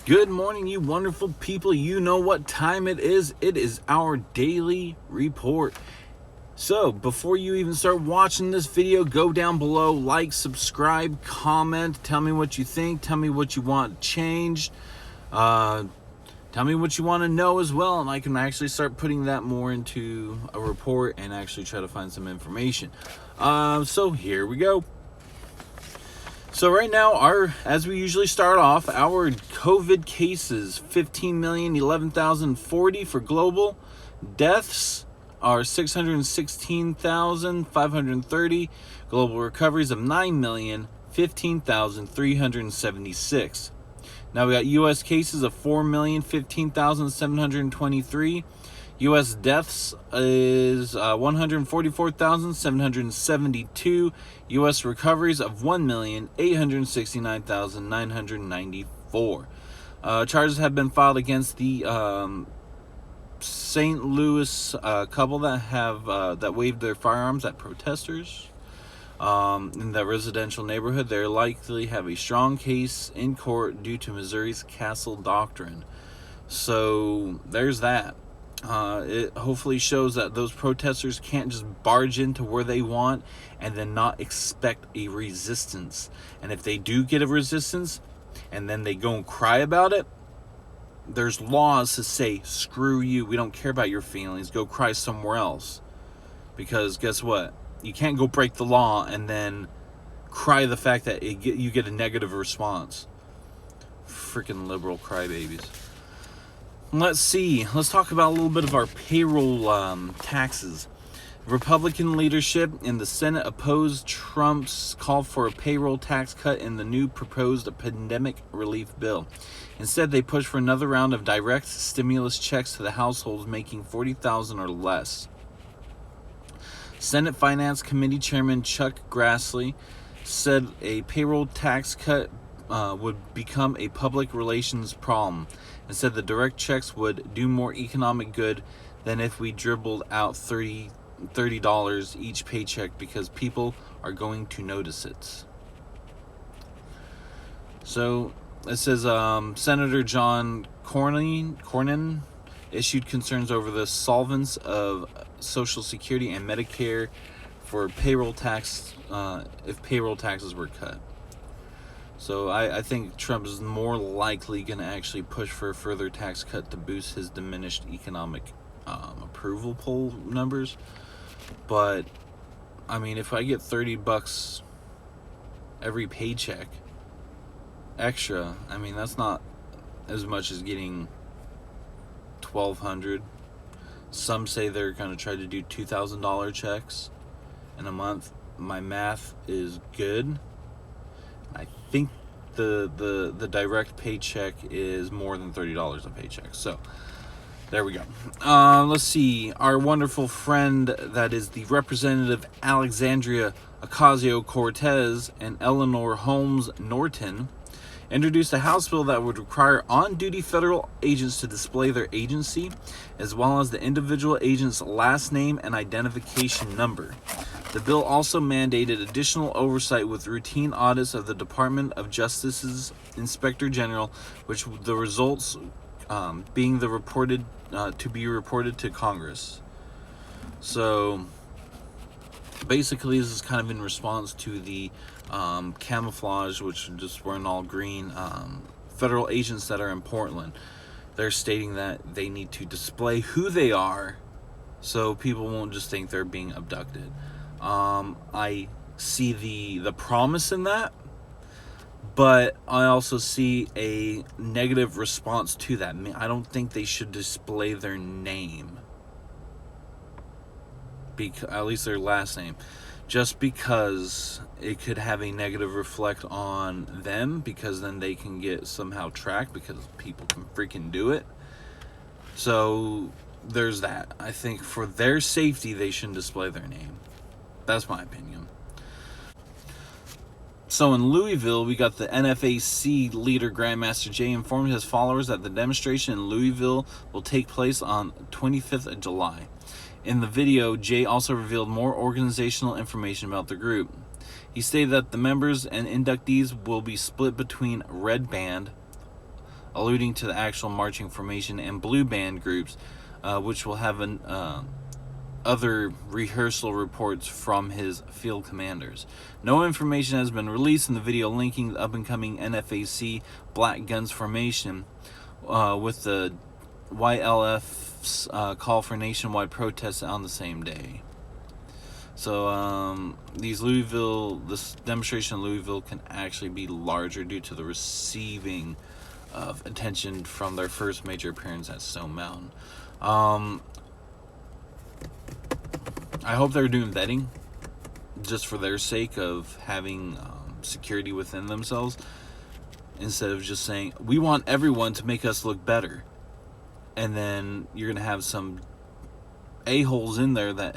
Good morning, you wonderful people. You know what time it is. It is our daily report. So, before you even start watching this video, go down below, like, subscribe, comment, tell me what you think, tell me what you want changed, tell me what you want to know as well, and I can actually start putting that more into a report and actually try to find some information. So here we go. So right now, as we usually start off, our COVID cases, 15,011,040 for global. Deaths are 616,530. Global recoveries of 9,015,376. Now we got U.S. cases of 4,015,723. U.S. deaths is 144,772. U.S. recoveries of 1,869,994. Charges have been filed against the St. Louis couple that waved their firearms at protesters in that residential neighborhood. They likely have a strong case in court due to Missouri's Castle Doctrine. So there's that. It hopefully shows that those protesters can't just barge into where they want and then not expect a resistance. And if they do get a resistance and then they go and cry about it, there's laws to say, screw you, we don't care about your feelings, go cry somewhere else. Because guess what? You can't go break the law and then cry the fact that you get a negative response. Freaking liberal crybabies. Let's see. Let's talk about a little bit of our payroll taxes. Republican leadership in the Senate opposed Trump's call for a payroll tax cut in the new proposed pandemic relief bill. Instead, they pushed for another round of direct stimulus checks to the households making $40,000 or less. Senate Finance Committee Chairman Chuck Grassley said a payroll tax cut would become a public relations problem, and said the direct checks would do more economic good than if we dribbled out $30 each paycheck, because people are going to notice it. So it says Senator John Cornyn issued concerns over the solvents of Social Security and Medicare for payroll tax if payroll taxes were cut. So I think Trump is more likely going to actually push for a further tax cut to boost his diminished economic approval poll numbers. But, I mean, if I get $30 every paycheck extra, I mean, that's not as much as getting $1,200. Some say they're going to try to do $2,000 checks in a month. My math is good. I think the direct paycheck is more than $30 a paycheck. So there we go. Let's see. Our wonderful friend, that is the Representative Alexandria Ocasio-Cortez and Eleanor Holmes Norton, introduced a House bill that would require on-duty federal agents to display their agency, as well as the individual agent's last name and identification number. The bill also mandated additional oversight with routine audits of the Department of Justice's Inspector General, which the results being to be reported to Congress. So basically, this is kind of in response to the camouflage, which just wearing all green, federal agents that are in Portland. They're stating that they need to display who they are so people won't just think they're being abducted. I see the promise in that, but I also see a negative response to that. I don't think they should display their name, at least their last name, just because it could have a negative reflect on them, because then they can get somehow tracked because people can freaking do it. So there's that. I think for their safety, they shouldn't display their name. That's my opinion. So in Louisville, we got the NFAC leader, Grandmaster Jay, informed his followers that the demonstration in Louisville will take place on 25th of July. In the video, Jay also revealed more organizational information about the group. He stated that the members and inductees will be split between Red Band, alluding to the actual marching formation and blue band groups, which will have other rehearsal reports from his field commanders. No information has been released in the video linking the up-and-coming NFAC Black Guns formation with the YLF's call for nationwide protests on the same day. So this demonstration in Louisville can actually be larger due to the receiving of attention from their first major appearance at Stone Mountain. I hope they're doing vetting just for their sake of having security within themselves, instead of just saying, we want everyone to make us look better. And then you're going to have some a-holes in there that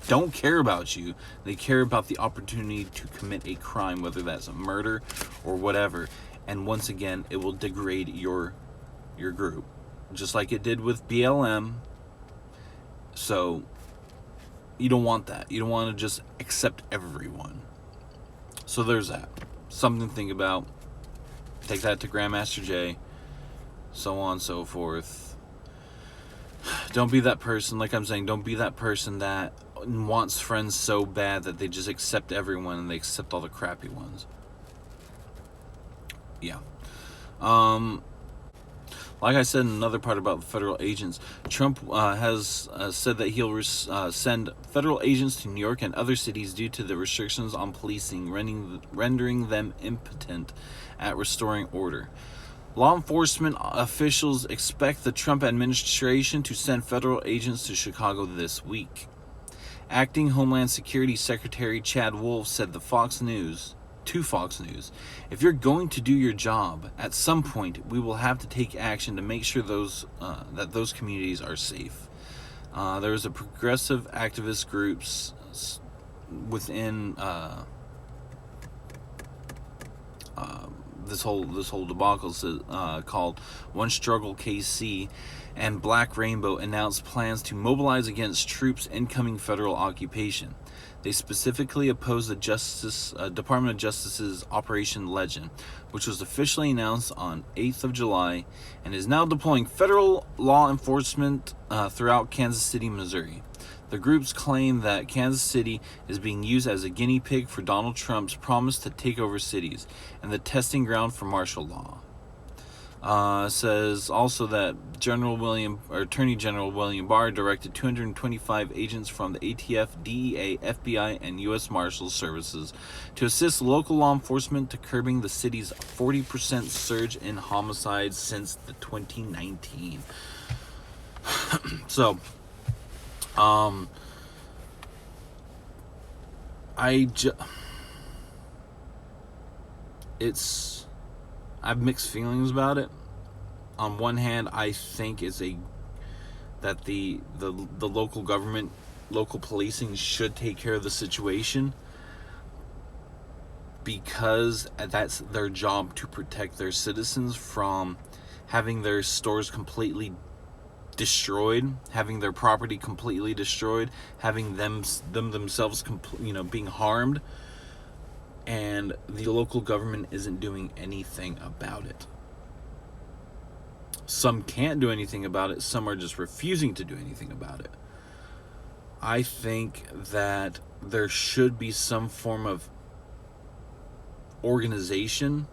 don't care about you. They care about the opportunity to commit a crime, whether that's a murder or whatever. And once again, it will degrade your group, just like it did with BLM. So you don't want that. You don't want to just accept everyone. So there's that. Something to think about. Take that to Grandmaster J. So on and so forth. Don't be that person, like I'm saying, don't be that person that wants friends so bad that they just accept everyone and they accept all the crappy ones. Yeah. Like I said in another part about the federal agents, Trump has said that he'll send federal agents to New York and other cities due to the restrictions on policing, rendering them impotent at restoring order. Law enforcement officials expect the Trump administration to send federal agents to Chicago this week. Acting Homeland Security Secretary Chad Wolf said to Fox News, if you're going to do your job, at some point we will have to take action to make sure that those communities are safe. There was a progressive activist groups within this whole debacle called One Struggle KC, and Black Rainbow announced plans to mobilize against troops' incoming federal occupation. They specifically opposed the Department of Justice's Operation Legend, which was officially announced on 8th of July and is now deploying federal law enforcement throughout Kansas City, Missouri. The groups claim that Kansas City is being used as a guinea pig for Donald Trump's promise to take over cities and the testing ground for martial law. Says also that Attorney General William Barr directed 225 agents from the ATF, DEA, FBI, and U.S. Marshals Services to assist local law enforcement to curbing the city's 40% surge in homicides since the 2019. So, I have mixed feelings about it. On one hand, I think that the local government, local policing should take care of the situation, because that's their job, to protect their citizens from having their stores completely destroyed, having their property completely destroyed, having themselves being harmed. And the local government isn't doing anything about it. Some can't do anything about it. Some are just refusing to do anything about it. I think that there should be some form of organization,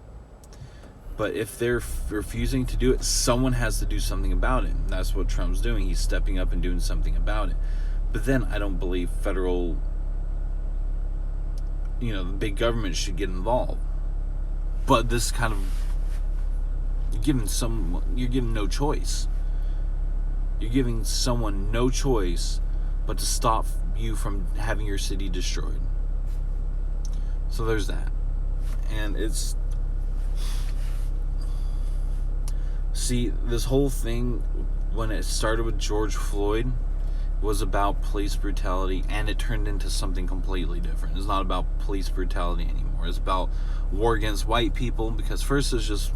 but if they're refusing to do it, someone has to do something about it. And that's what Trump's doing. He's stepping up and doing something about it. But then I don't believe federal, the big government should get involved. But this kind of, you're giving no choice. You're giving someone no choice but to stop you from having your city destroyed. So there's that. And this whole thing, when it started with George Floyd, was about police brutality, and it turned into something completely different. It's not about police brutality anymore. It's about war against white people, because first it's just,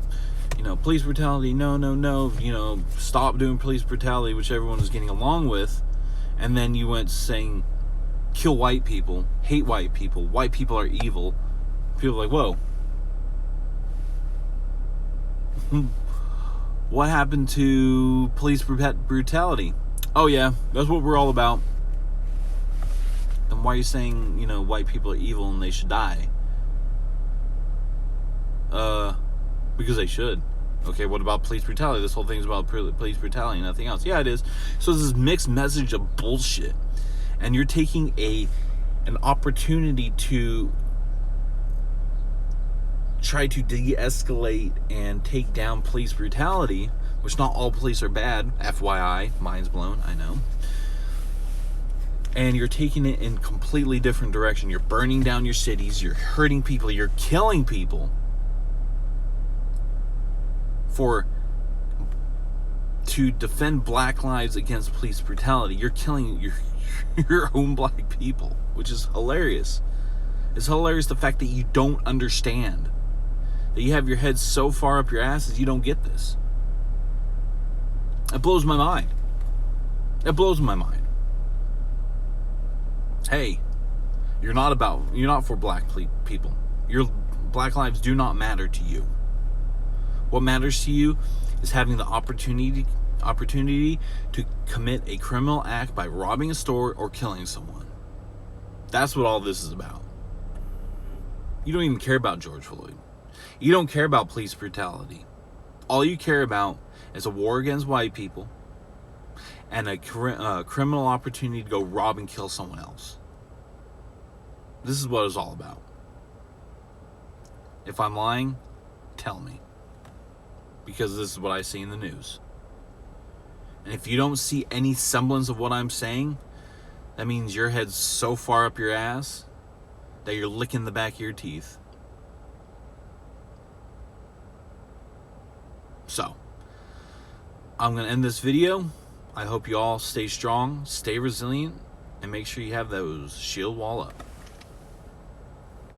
police brutality, no, stop doing police brutality, which everyone was getting along with. And then you went saying, kill white people, hate white people are evil. People are like, whoa. What happened to police brutality? Oh yeah, that's what we're all about. Then why are you saying, white people are evil and they should die? Because they should. Okay, what about police brutality? This whole thing's about police brutality and nothing else. Yeah, it is. So this mixed message of bullshit. And you're taking an opportunity to try to de-escalate and take down police brutality, which not all police are bad, FYI, mind's blown, I know. And you're taking it in completely different direction. You're burning down your cities, you're hurting people, you're killing people to defend black lives against police brutality. You're killing your own black people, which is hilarious. It's hilarious the fact that you don't understand. That you have your head so far up your asses you don't get this. It blows my mind. It blows my mind. Hey, you're not for black people. Your black lives do not matter to you. What matters to you is having the opportunity to commit a criminal act by robbing a store or killing someone. That's what all this is about. You don't even care about George Floyd. You don't care about police brutality. All you care about is a war against white people and a criminal opportunity to go rob and kill someone else. This is what it's all about. If I'm lying, tell me. Because this is what I see in the news. And if you don't see any semblance of what I'm saying, that means your head's so far up your ass that you're licking the back of your teeth. So, I'm going to end this video. I hope you all stay strong, stay resilient, and make sure you have those shield wall up.